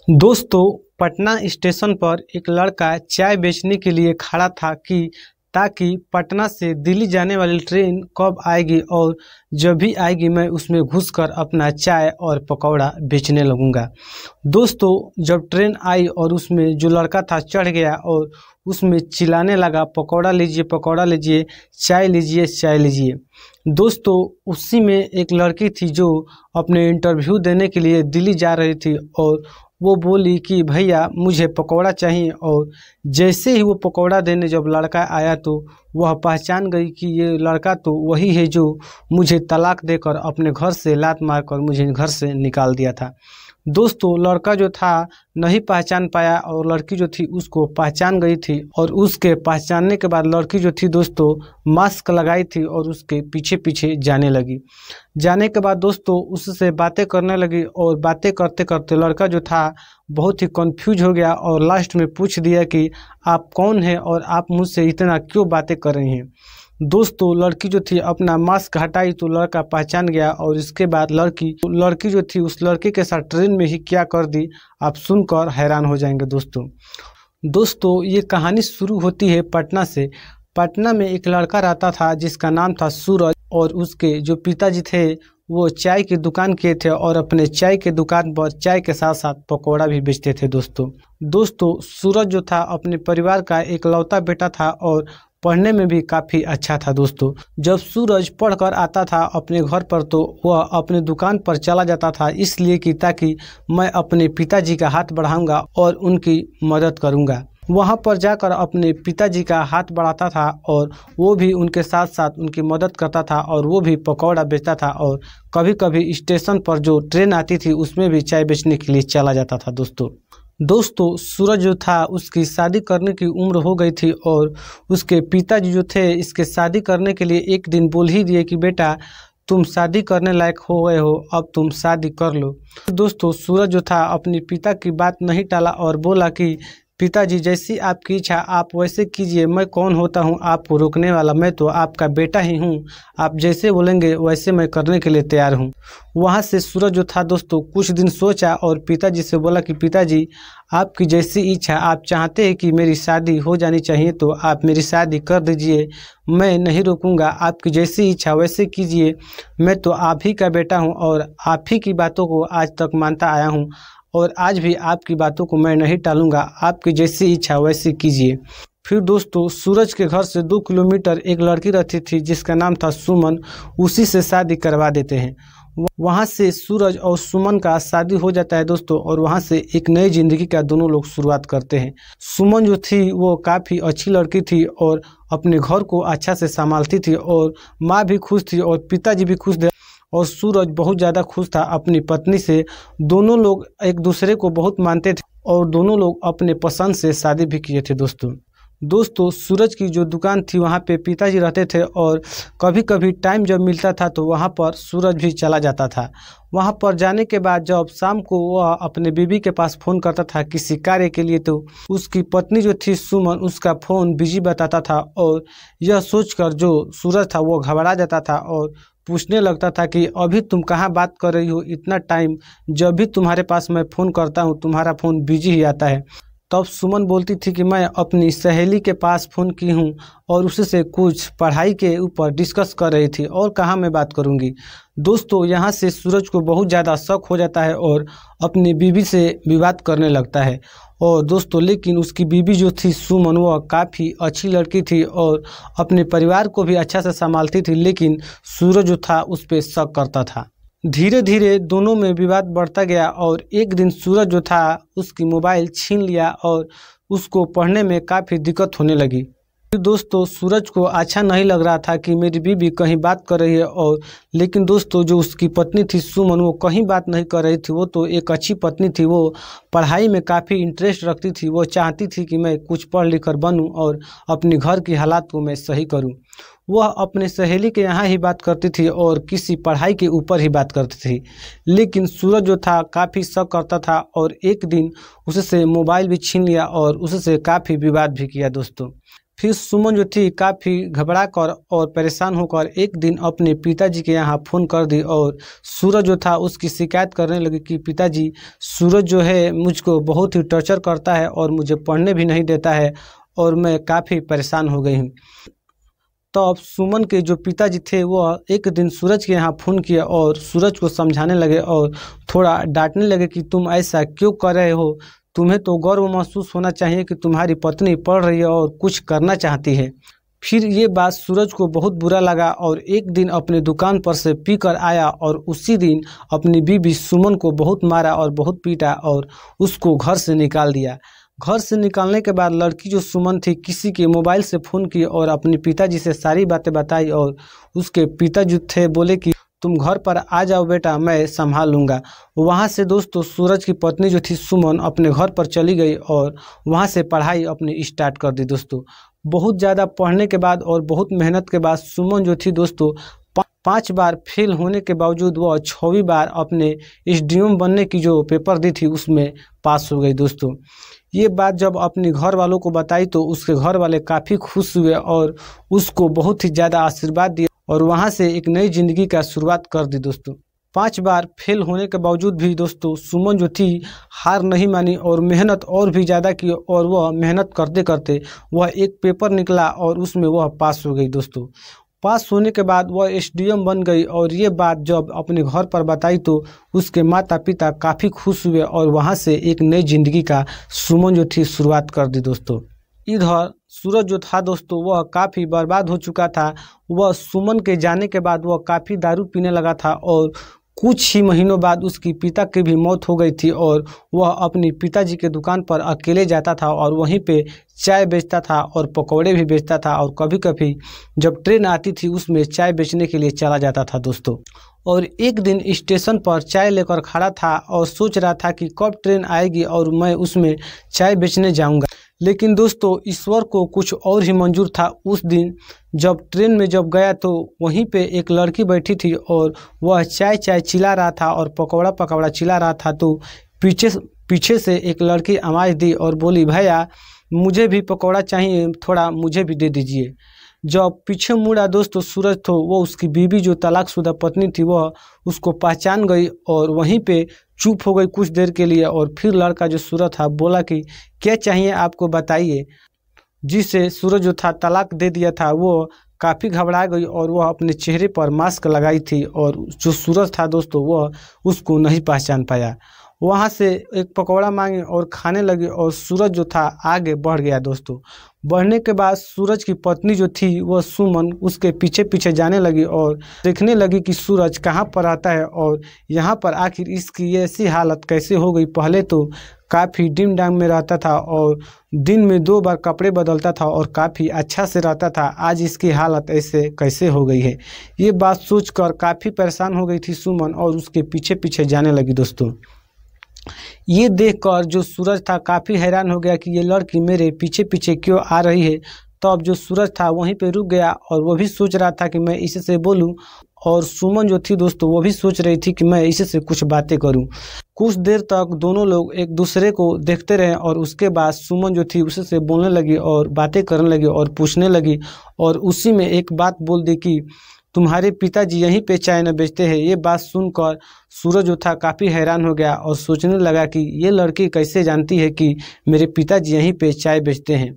दोस्तों, पटना स्टेशन पर एक लड़का चाय बेचने के लिए खड़ा था कि ताकि पटना से दिल्ली जाने वाली ट्रेन कब आएगी और जब भी आएगी मैं उसमें घुसकर अपना चाय और पकौड़ा बेचने लगूंगा। दोस्तों, जब ट्रेन आई और उसमें जो लड़का था चढ़ गया और उसमें चिल्लाने लगा, पकौड़ा लीजिए, पकौड़ा लीजिए, चाय लीजिए, चाय लीजिए। दोस्तों, उसी में एक लड़की थी जो अपने इंटरव्यू देने के लिए दिल्ली जा रही थी और वो बोली कि भैया मुझे पकौड़ा चाहिए। और जैसे ही वो पकौड़ा देने जब लड़का आया तो वह पहचान गई कि ये लड़का तो वही है जो मुझे तलाक देकर अपने घर से लात मारकर मुझे घर से निकाल दिया था। दोस्तों, लड़का जो था नहीं पहचान पाया और लड़की जो थी उसको पहचान गई थी और उसके पहचानने के बाद लड़की जो थी दोस्तों मास्क लगाई थी और उसके पीछे पीछे जाने लगी। जाने के बाद दोस्तों उससे बातें करने लगी और बातें करते करते लड़का जो था बहुत ही कंफ्यूज हो गया और लास्ट में पूछ दिया कि आप कौन हैं और आप मुझसे इतना क्यों बातें कर रही हैं। दोस्तों, लड़की जो थी अपना मास्क हटाई तो लड़का पहचान गया और इसके बाद लड़की जो थी उस लड़के के साथ ट्रेन में ही क्या कर दी आप सुनकर हैरान हो जाएंगे। दोस्तों, ये कहानी शुरू होती है पटना से। पटना में एक लड़का रहता था जिसका नाम था सूरज और उसके जो पिताजी थे वो चाय की दुकान किए थे और अपने चाय के दुकान पर चाय के साथ साथ पकौड़ा भी बेचते थे। दोस्तों, सूरज जो था अपने परिवार का एकलौता बेटा था और पढ़ने में भी काफ़ी अच्छा था। दोस्तों, जब सूरज पढ़कर आता था अपने घर पर तो वह अपने दुकान पर चला जाता था इसलिए कि ताकि मैं अपने पिताजी का हाथ बढ़ाऊंगा और उनकी मदद करूंगा। वहां पर जाकर अपने पिताजी का हाथ बढ़ाता था और वो भी उनके साथ साथ उनकी मदद करता था और वो भी पकौड़ा बेचता था और कभी कभी स्टेशन पर जो ट्रेन आती थी उसमें भी चाय बेचने के लिए चला जाता था। दोस्तों, सूरज जो था उसकी शादी करने की उम्र हो गई थी और उसके पिताजी जो थे इसके शादी करने के लिए एक दिन बोल ही दिए कि बेटा तुम शादी करने लायक हो गए हो, अब तुम शादी कर लो। दोस्तों, सूरज जो था अपने पिता की बात नहीं टाला और बोला कि पिताजी जैसी आपकी इच्छा आप वैसे कीजिए, मैं कौन होता हूँ आपको रोकने वाला, मैं तो आपका बेटा ही हूँ, आप जैसे बोलेंगे वैसे मैं करने के लिए तैयार हूँ। वहाँ से सूरज जो था दोस्तों कुछ दिन सोचा और पिताजी से बोला कि पिताजी आपकी जैसी इच्छा, आप चाहते हैं कि मेरी शादी हो जानी चाहिए तो आप मेरी शादी कर दीजिए, मैं नहीं रोकूंगा, आपकी जैसी इच्छा वैसे कीजिए, मैं तो आप ही का बेटा हूँ और आप ही की बातों को आज तक मानता आया हूँ और आज भी आपकी बातों को मैं नहीं टालूंगा, आपकी जैसी इच्छा वैसे कीजिए। फिर दोस्तों, सूरज के घर से 2 किलोमीटर एक लड़की रहती थी जिसका नाम था सुमन, उसी से शादी करवा देते हैं। वहाँ से सूरज और सुमन का शादी हो जाता है दोस्तों और वहाँ से एक नई जिंदगी का दोनों लोग शुरुआत करते हैं। सुमन जो थी वो काफ़ी अच्छी लड़की थी और अपने घर को अच्छा से संभालती थी और माँ भी खुश थी और पिताजी भी खुश थे और सूरज बहुत ज़्यादा खुश था अपनी पत्नी से। दोनों लोग एक दूसरे को बहुत मानते थे और दोनों लोग अपने पसंद से शादी भी किए थे। दोस्तों, सूरज की जो दुकान थी वहाँ पे पिताजी रहते थे और कभी कभी टाइम जब मिलता था तो वहाँ पर सूरज भी चला जाता था। वहाँ पर जाने के बाद जब शाम को वह अपने बीवी के पास फ़ोन करता था किसी कार्य के लिए तो उसकी पत्नी जो थी सुमन उसका फ़ोन बिजी बताता था और यह सोचकर जो सूरज था वो घबरा जाता था और पूछने लगता था कि अभी तुम कहाँ बात कर रही हो, इतना टाइम जब भी तुम्हारे पास मैं फ़ोन करता हूँ तुम्हारा फ़ोन बिजी ही आता है। तब सुमन बोलती थी कि मैं अपनी सहेली के पास फ़ोन की हूँ और उससे कुछ पढ़ाई के ऊपर डिस्कस कर रही थी और कहाँ मैं बात करूँगी। दोस्तों, यहाँ से सूरज को बहुत ज़्यादा शक हो जाता है और अपनी बीवी से विवाद करने लगता है। और दोस्तों, लेकिन उसकी बीवी जो थी सुमन वह काफ़ी अच्छी लड़की थी और अपने परिवार को भी अच्छा से संभालती थी, लेकिन सूरज जो था उस पर शक करता था। धीरे धीरे दोनों में विवाद बढ़ता गया और एक दिन सूरज जो था उसकी मोबाइल छीन लिया और उसको पढ़ने में काफ़ी दिक्कत होने लगी। दोस्तों, सूरज को अच्छा नहीं लग रहा था कि मेरी बीवी कहीं बात कर रही है और लेकिन दोस्तों जो उसकी पत्नी थी सुमन वो कहीं बात नहीं कर रही थी, वो तो एक अच्छी पत्नी थी, वो पढ़ाई में काफ़ी इंटरेस्ट रखती थी, वो चाहती थी कि मैं कुछ पढ़ लिख कर बनूँ और अपने घर की हालात को मैं सही करूँ। वह अपने सहेली के यहाँ ही बात करती थी और किसी पढ़ाई के ऊपर ही बात करती थी, लेकिन सूरज जो था काफ़ी शक करता था और एक दिन उससे मोबाइल भी छीन लिया और उससे काफ़ी विवाद भी किया। दोस्तों, फिर सुमन जो थी काफ़ी घबरा कर और परेशान होकर एक दिन अपने पिताजी के यहाँ फ़ोन कर दी और सूरज जो था उसकी शिकायत करने लगी कि पिताजी, सूरज जो है मुझको बहुत ही टॉर्चर करता है और मुझे पढ़ने भी नहीं देता है और मैं काफ़ी परेशान हो गई हूँ। तब सुमन के जो पिताजी थे वह एक दिन सूरज के यहाँ फ़ोन किया और सूरज को समझाने लगे और थोड़ा डांटने लगे कि तुम ऐसा क्यों कर रहे हो, तुम्हें तो गर्व महसूस होना चाहिए कि तुम्हारी पत्नी पढ़ रही है और कुछ करना चाहती है। फिर ये बात सूरज को बहुत बुरा लगा और एक दिन अपने दुकान पर से पी कर आया और उसी दिन अपनी बीवी सुमन को बहुत मारा और बहुत पीटा और उसको घर से निकाल दिया। घर से निकालने के बाद लड़की जो सुमन थी किसी के मोबाइल से फ़ोन की और अपने पिताजी से सारी बातें बताई और उसके पिताजी थे बोले कि तुम घर पर आ जाओ बेटा, मैं संभाल लूँगा। वहाँ से दोस्तों सूरज की पत्नी जो थी सुमन अपने घर पर चली गई और वहाँ से पढ़ाई अपनी स्टार्ट कर दी दोस्तों। बहुत ज़्यादा पढ़ने के बाद और बहुत मेहनत के बाद सुमन जो थी दोस्तों 5 बार फेल होने के बावजूद वह 6वीं बार अपने SDM बनने की जो पेपर दी थी उसमें पास हो गई दोस्तों। ये बात जब अपने घर वालों को बताई तो उसके घर वाले काफ़ी खुश हुए और उसको बहुत ही ज़्यादा आशीर्वाद दिया और वहाँ से एक नई ज़िंदगी का शुरुआत कर दी दोस्तों। 5 बार फेल होने के बावजूद भी दोस्तों सुमन जो थी हार नहीं मानी और मेहनत और भी ज़्यादा की और वह मेहनत करते करते वह एक पेपर निकला और उसमें वह पास हो गई दोस्तों। पास होने के बाद वह SDM बन गई और ये बात जब अपने घर पर बताई तो उसके माता पिता काफ़ी खुश हुए और वहाँ से एक नई ज़िंदगी का सुमन जो थी शुरुआत कर दी दोस्तों। इधर सूरज जो था दोस्तों वह काफ़ी बर्बाद हो चुका था। वह सुमन के जाने के बाद वह काफ़ी दारू पीने लगा था और कुछ ही महीनों बाद उसकी पिता की भी मौत हो गई थी और वह अपनी पिताजी के दुकान पर अकेले जाता था और वहीं पे चाय बेचता था और पकौड़े भी बेचता था और कभी कभी जब ट्रेन आती थी उसमें चाय बेचने के लिए चला जाता था दोस्तों। और एक दिन स्टेशन पर चाय लेकर खड़ा था और सोच रहा था कि कब ट्रेन आएगी और मैं उसमें चाय बेचने जाऊंगा। लेकिन दोस्तों ईश्वर को कुछ और ही मंजूर था। उस दिन जब ट्रेन में जब गया तो वहीं पे एक लड़की बैठी थी और वह चाय चाय चिल्ला रहा था और पकौड़ा पकौड़ा चिल्ला रहा था तो पीछे से एक लड़की आवाज़ दी और बोली, भैया मुझे भी पकौड़ा चाहिए, थोड़ा मुझे भी दे दीजिए। जब पीछे मुड़ा दोस्तों सूरज तो वो उसकी बीवी जो तलाकशुदा पत्नी थी वह उसको पहचान गई और वहीं पे चुप हो गई कुछ देर के लिए और फिर लड़का जो सूरज था बोला कि क्या चाहिए आपको बताइए। जिसे सूरज जो था तलाक दे दिया था वो काफ़ी घबरा गई और वह अपने चेहरे पर मास्क लगाई थी और जो सूरज था दोस्तों वह उसको नहीं पहचान पाया। वहाँ से एक पकौड़ा मांगे और खाने लगे और सूरज जो था आगे बढ़ गया दोस्तों। बढ़ने के बाद सूरज की पत्नी जो थी वह सुमन उसके पीछे पीछे जाने लगी और देखने लगी कि सूरज कहाँ पर आता है और यहाँ पर आखिर इसकी ऐसी हालत कैसे हो गई। पहले तो काफ़ी डिम डाम में रहता था और दिन में 2 बार कपड़े बदलता था और काफ़ी अच्छा से रहता था, आज इसकी हालत ऐसे कैसे हो गई है। ये बात सोचकर काफ़ी परेशान हो गई थी सुमन और उसके पीछे पीछे जाने लगी दोस्तों। ये देखकर जो सूरज था काफ़ी हैरान हो गया कि ये लड़की मेरे पीछे पीछे क्यों आ रही है। तो अब जो सूरज था वहीं पे रुक गया और वो भी सोच रहा था कि मैं इससे बोलूं और सुमन जो थी दोस्तों वो भी सोच रही थी कि मैं इससे कुछ बातें करूं। कुछ देर तक दोनों लोग एक दूसरे को देखते रहे और उसके बाद सुमन जो थी उससे बोलने लगी और बातें करने लगी और पूछने लगी और उसी में एक बात बोल दी कि तुम्हारे पिताजी यहीं पे चाय न बेचते हैं। ये बात सुनकर सूरज जो था काफ़ी हैरान हो गया और सोचने लगा कि ये लड़की कैसे जानती है कि मेरे पिताजी यहीं पे चाय बेचते हैं।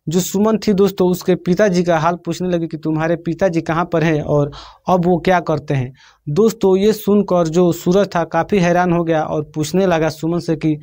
जो सुमन थी दोस्तों उसके पिताजी का हाल पूछने लगी कि तुम्हारे पिताजी कहाँ पर हैं और अब वो क्या करते हैं। दोस्तों ये सुनकर जो सूरज था काफ़ी हैरान हो गया और पूछने लगा सुमन से कि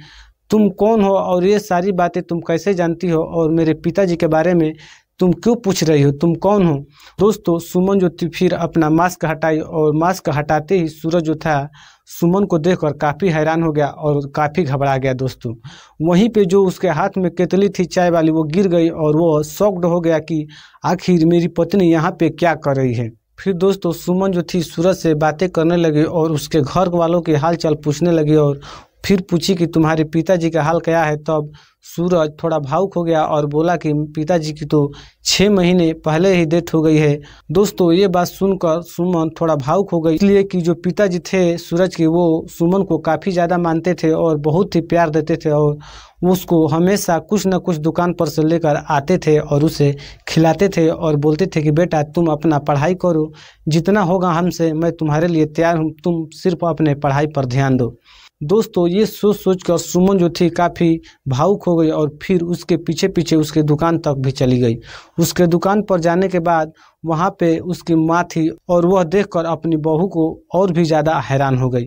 तुम कौन हो और ये सारी बातें तुम कैसे जानती हो और मेरे पिताजी के बारे में तुम क्यों पूछ रही हो, तुम कौन हो। दोस्तों सुमन जो थी फिर अपना मास्क हटाई और मास्क हटाते ही सूरज जो था सुमन को देखकर काफ़ी हैरान हो गया और काफ़ी घबरा गया दोस्तों। वहीं पे जो उसके हाथ में केतली थी चाय वाली वो गिर गई और वो शॉक्ड हो गया कि आखिर मेरी पत्नी यहाँ पे क्या कर रही है। फिर दोस्तों सुमन जो थी सूरज से बातें करने लगी और उसके घर वालों के हाल चाल पूछने लगी और फिर पूछी कि तुम्हारे पिताजी का हाल क्या है। तब सूरज थोड़ा भावुक हो गया और बोला कि पिताजी की तो 6 महीने पहले ही डेथ हो गई है। दोस्तों ये बात सुनकर सुमन थोड़ा भावुक हो गई, इसलिए कि जो पिताजी थे सूरज के वो सुमन को काफ़ी ज़्यादा मानते थे और बहुत ही प्यार देते थे और उसको हमेशा कुछ न कुछ दुकान पर से लेकर आते थे और उसे खिलाते थे और बोलते थे कि बेटा तुम अपना पढ़ाई करो, जितना होगा हमसे मैं तुम्हारे लिए तैयार हूँ, तुम सिर्फ अपने पढ़ाई पर ध्यान दो। दोस्तों ये सोच सोच कर सुमन जो थी काफ़ी भावुक हो गई और फिर उसके पीछे पीछे उसके दुकान तक भी चली गई। उसके दुकान पर जाने के बाद वहाँ पे उसकी माँ थी और वह देखकर अपनी बहू को और भी ज़्यादा हैरान हो गई।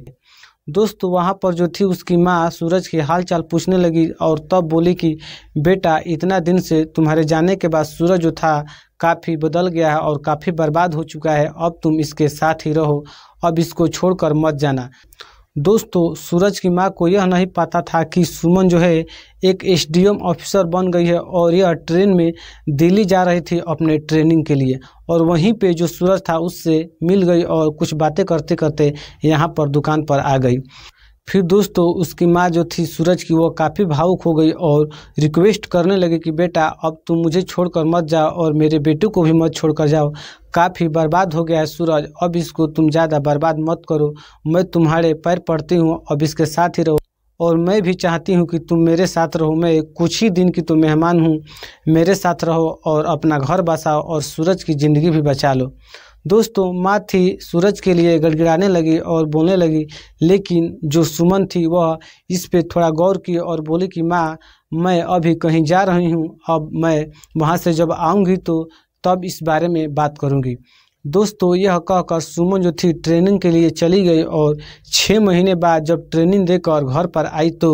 दोस्तों वहाँ पर जो थी उसकी माँ सूरज की हाल चाल पूछने लगी और तब बोली कि बेटा इतना दिन से तुम्हारे जाने के बाद सूरज जो था काफ़ी बदल गया है और काफ़ी बर्बाद हो चुका है, अब तुम इसके साथ ही रहो, अब इसको छोड़कर मत जाना। दोस्तों सूरज की माँ को यह नहीं पता था कि सुमन जो है एक एसडीएम ऑफिसर बन गई है और यह ट्रेन में दिल्ली जा रही थी अपने ट्रेनिंग के लिए, और वहीं पे जो सूरज था उससे मिल गई और कुछ बातें करते करते यहाँ पर दुकान पर आ गई। फिर दोस्तों उसकी माँ जो थी सूरज की वो काफ़ी भावुक हो गई और रिक्वेस्ट करने लगी कि बेटा अब तुम मुझे छोड़कर मत जाओ और मेरे बेटे को भी मत छोड़कर जाओ, काफ़ी बर्बाद हो गया है सूरज, अब इसको तुम ज़्यादा बर्बाद मत करो, मैं तुम्हारे पैर पड़ती हूँ, अब इसके साथ ही रहो और मैं भी चाहती हूँ कि तुम मेरे साथ रहो, मैं कुछ ही दिन की तो मेहमान हूँ, मेरे साथ रहो और अपना घर बसाओ और सूरज की ज़िंदगी भी बचा लो। दोस्तों माँ थी सूरज के लिए गड़गड़ाने लगी और बोलने लगी, लेकिन जो सुमन थी वह इस पे थोड़ा गौर की और बोली कि माँ मैं अभी कहीं जा रही हूँ, अब मैं वहाँ से जब आऊँगी तो तब इस बारे में बात करूँगी। दोस्तों यह कहकर सुमन जो थी ट्रेनिंग के लिए चली गई और 6 महीने बाद जब ट्रेनिंग देकर घर पर आई तो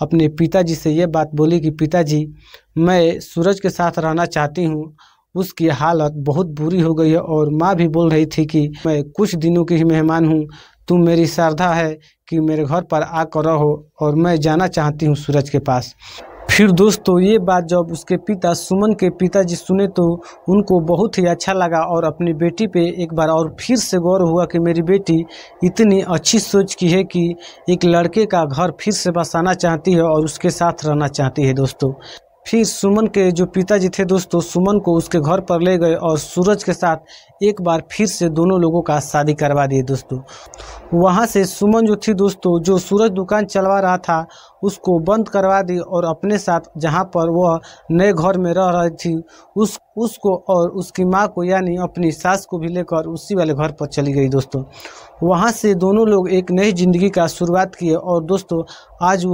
अपने पिताजी से यह बात बोली कि पिताजी मैं सूरज के साथ रहना चाहती हूँ, उसकी हालत बहुत बुरी हो गई है और माँ भी बोल रही थी कि मैं कुछ दिनों की ही मेहमान हूँ, तुम मेरी श्रद्धा है कि मेरे घर पर आकर रहो और मैं जाना चाहती हूँ सूरज के पास। फिर दोस्तों ये बात जब उसके पिता सुमन के पिताजी सुने तो उनको बहुत ही अच्छा लगा और अपनी बेटी पे एक बार और फिर से गौर हुआ कि मेरी बेटी इतनी अच्छी सोच की है कि एक लड़के का घर फिर से बसाना चाहती है और उसके साथ रहना चाहती है। दोस्तों फिर सुमन के जो पिताजी थे दोस्तों सुमन को उसके घर पर ले गए और सूरज के साथ एक बार फिर से दोनों लोगों का शादी करवा दिए। दोस्तों वहाँ से सुमन जो थी दोस्तों जो सूरज दुकान चलवा रहा था उसको बंद करवा दी और अपने साथ जहाँ पर वह नए घर में रह रही थी उसको और उसकी माँ को यानी अपनी सास को भी लेकर उसी वाले घर पर चली गई। दोस्तों वहाँ से दोनों लोग एक नई ज़िंदगी का शुरुआत किए और दोस्तों आज वो